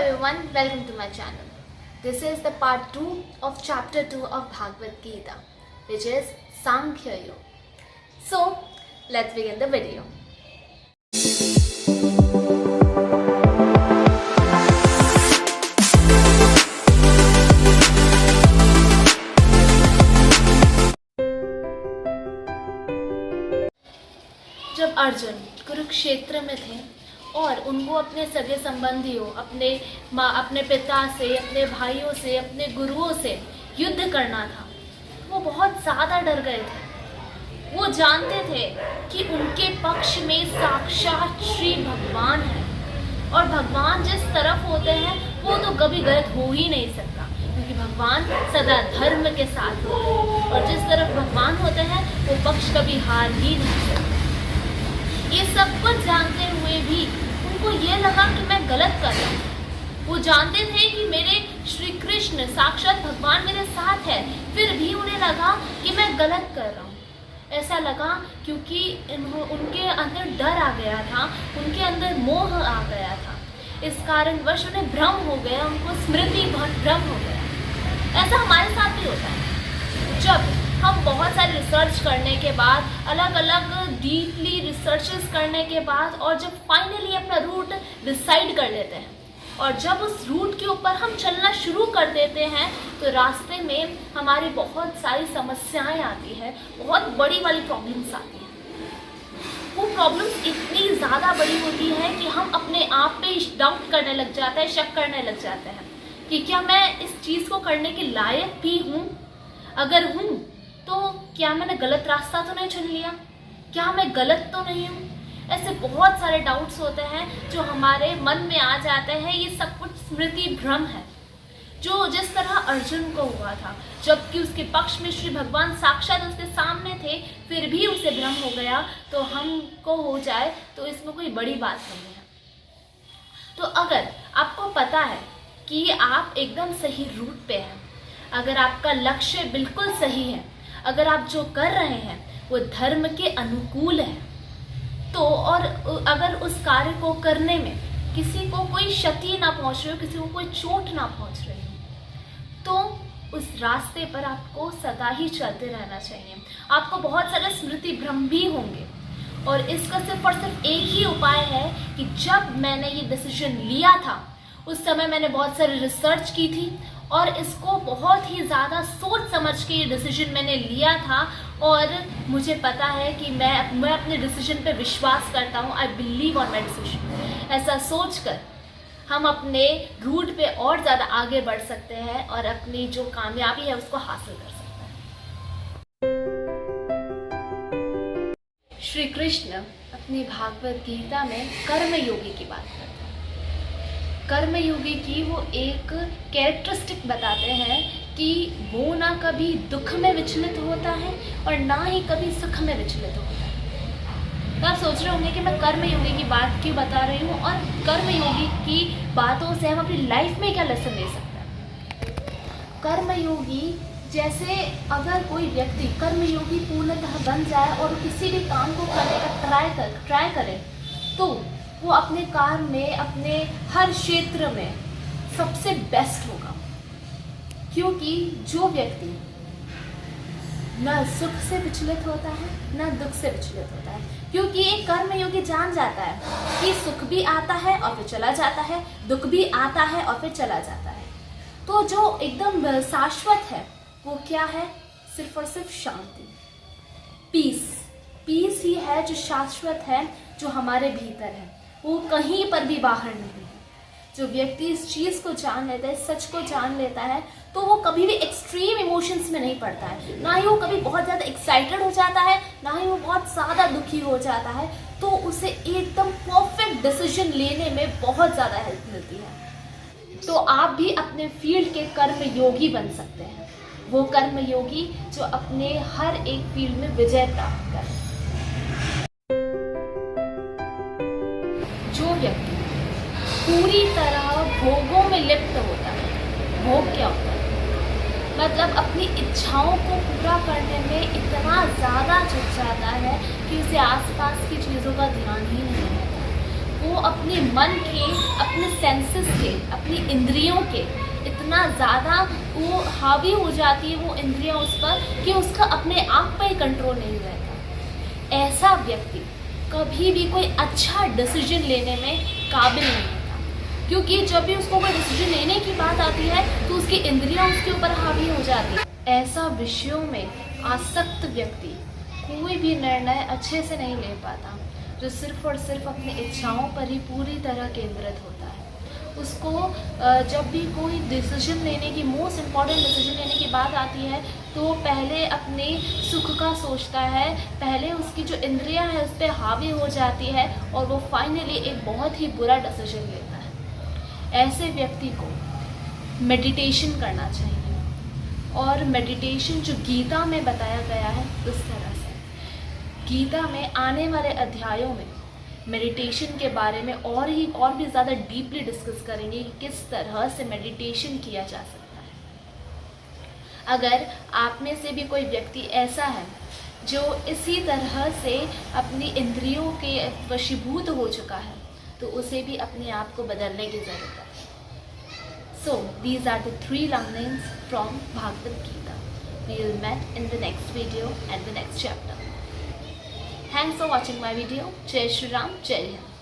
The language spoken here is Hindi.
everyone, welcome to my channel. This is the part 2 of chapter 2 of Bhagavad Gita, which is Sankhya Yoga. So, let's begin the video. जब अर्जुन कुरुक्षेत्र में थे और उनको अपने सगे संबंधियों, अपने पिता से, अपने भाइयों से, अपने गुरुओं से युद्ध करना था, वो बहुत ज़्यादा डर गए थे। वो जानते थे कि उनके पक्ष में साक्षात श्री भगवान है और भगवान जिस तरफ होते हैं वो तो कभी गलत हो ही नहीं सकता, क्योंकि भगवान सदा धर्म के साथ होते हैं और जिस तरफ भगवान होते हैं वो पक्ष कभी हार ही नहीं सकता। ये सब कुछ जानते हुए भी उनको ये लगा कि मैं गलत कर रहा हूँ। वो जानते थे कि मेरे श्री कृष्ण साक्षात भगवान मेरे साथ है, फिर भी उन्हें लगा कि मैं गलत कर रहा हूँ। ऐसा लगा क्योंकि उनके अंदर डर आ गया था, उनके अंदर मोह आ गया था। इस कारणवश उन्हें भ्रम हो गया, उनको स्मृति भ्रम हो गया। ऐसा हमारे साथ भी होता है। जब हम बहुत सारे रिसर्च करने के बाद, अलग अलग डीपली रिसर्चेस करने के बाद और जब फाइनली अपना रूट डिसाइड कर लेते हैं और जब उस रूट के ऊपर हम चलना शुरू कर देते हैं तो रास्ते में हमारी बहुत सारी समस्याएं आती है, बहुत बड़ी वाली प्रॉब्लम्स आती हैं। वो प्रॉब्लम्स इतनी ज़्यादा बड़ी होती है कि हम अपने आप पे डाउट करने लग जाते हैं, शक करने लग जाते हैं कि क्या मैं इस चीज़ को करने के लायक भी हूँ? अगर हूँ तो क्या मैंने गलत रास्ता तो नहीं चुन लिया? क्या मैं गलत तो नहीं हूँ? ऐसे बहुत सारे डाउट्स होते हैं जो हमारे मन में आ जाते हैं। ये सब कुछ स्मृति भ्रम है, जो जिस तरह अर्जुन को हुआ था, जबकि उसके पक्ष में श्री भगवान साक्षात उसके सामने थे, फिर भी उसे भ्रम हो गया। तो हमको हो जाए तो इसमें कोई बड़ी बात नहीं है। तो अगर आपको पता है कि आप एकदम सही रूट पे हैं, अगर आपका लक्ष्य बिल्कुल सही है, अगर आप जो कर रहे हैं वो धर्म के अनुकूल है, तो और अगर उस कार्य को करने में किसी को कोई क्षति ना पहुंच रही हो, किसी को कोई चोट ना पहुंच रही हो, तो उस रास्ते पर आपको सदा ही चलते रहना चाहिए। आपको बहुत सारे स्मृति भ्रम भी होंगे और इसका सिर्फ और सिर्फ एक ही उपाय है कि जब मैंने ये डिसीजन लिया था उस समय मैंने बहुत सारी रिसर्च की थी और इसको बहुत ही ज़्यादा सोच समझ के ये डिसीजन मैंने लिया था और मुझे पता है कि मैं अपने डिसीजन पे विश्वास करता हूँ। I believe on my decision. ऐसा सोचकर हम अपने रूट पे और ज़्यादा आगे बढ़ सकते हैं और अपनी जो कामयाबी है उसको हासिल कर सकते हैं। श्री कृष्ण अपनी भागवत गीता में कर्मयोगी की बात करते हैं। कर्मयोगी की वो एक कैरेक्टरिस्टिक बताते हैं कि वो ना कभी दुख में विचलित होता है और ना ही कभी सुख में विचलित होता है। तो आप सोच रहे होंगे कि मैं कर्मयोगी की बात क्यों बता रही हूँ और कर्मयोगी की बातों से हम अपनी लाइफ में क्या लेसन ले सकते हैं। कर्मयोगी जैसे अगर कोई व्यक्ति कर्मयोगी पूर्णतः बन जाए और किसी भी काम को करने का ट्राई करे तो वो अपने काम में, अपने हर क्षेत्र में सबसे बेस्ट होगा, क्योंकि जो व्यक्ति न सुख से विचलित होता है न दुख से विचलित होता है, क्योंकि एक कर्मयोगी जान जाता है कि सुख भी आता है और फिर चला जाता है, दुख भी आता है और फिर चला जाता है। तो जो एकदम शाश्वत है वो क्या है? सिर्फ और सिर्फ शांति, पीस ही है जो शाश्वत है, जो हमारे भीतर है, वो कहीं पर भी बाहर नहीं है। जो व्यक्ति इस चीज़ को जान लेता है, सच को जान लेता है, तो वो कभी भी एक्सट्रीम इमोशंस में नहीं पड़ता है, ना ही वो कभी बहुत ज़्यादा एक्साइटेड हो जाता है, ना ही वो बहुत ज़्यादा दुखी हो जाता है। तो उसे एकदम परफेक्ट डिसीजन लेने में बहुत ज़्यादा हेल्प मिलती है। तो आप भी अपने फील्ड के कर्मयोगी बन सकते हैं, वो कर्मयोगी जो अपने हर एक फील्ड में विजय प्राप्त करें। जो व्यक्ति पूरी तरह भोगों में लिप्त होता है, भोग क्या होता है? मतलब अपनी इच्छाओं को पूरा करने में इतना ज़्यादा जुट जाता है कि उसे आसपास की चीज़ों का ध्यान ही नहीं रहता। वो अपने मन के, अपने सेंसेस के, अपनी इंद्रियों के इतना ज़्यादा वो हावी हो जाती है वो इंद्रियां उस पर कि उसका अपने आप पर कंट्रोल नहीं रहता। ऐसा व्यक्ति कभी भी कोई अच्छा डिसीजन लेने में काबिल नहीं होता, क्योंकि जब भी उसको कोई डिसीजन लेने की बात आती है तो उसकी इंद्रियां उसके ऊपर हावी हो जाती है। ऐसा विषयों में आसक्त व्यक्ति कोई भी निर्णय अच्छे से नहीं ले पाता, जो सिर्फ और सिर्फ अपनी इच्छाओं पर ही पूरी तरह केंद्रित होता है। उसको जब भी कोई डिसीजन लेने की, मोस्ट इम्पॉर्टेंट डिसीजन लेने की बात आती है तो पहले अपने सुख का सोचता है, पहले उसकी जो इंद्रियां हैं उस पर हावी हो जाती है और वो फाइनली एक बहुत ही बुरा डिसीजन लेता है। ऐसे व्यक्ति को मेडिटेशन करना चाहिए, और मेडिटेशन जो गीता में बताया गया है उस तरह से। गीता में आने वाले अध्यायों में मेडिटेशन के बारे में और भी ज़्यादा डीपली डिस्कस करेंगे कि किस तरह से मेडिटेशन किया जा सकता है। अगर आप में से भी कोई व्यक्ति ऐसा है जो इसी तरह से अपनी इंद्रियों के वशीभूत हो चुका है, तो उसे भी अपने आप को बदलने की ज़रूरत है। So, these are the 3 learnings from Bhagavad Gita. We will meet in the next video and the next chapter. Thanks for watching my video. Jai Shri Ram, Jai Hind.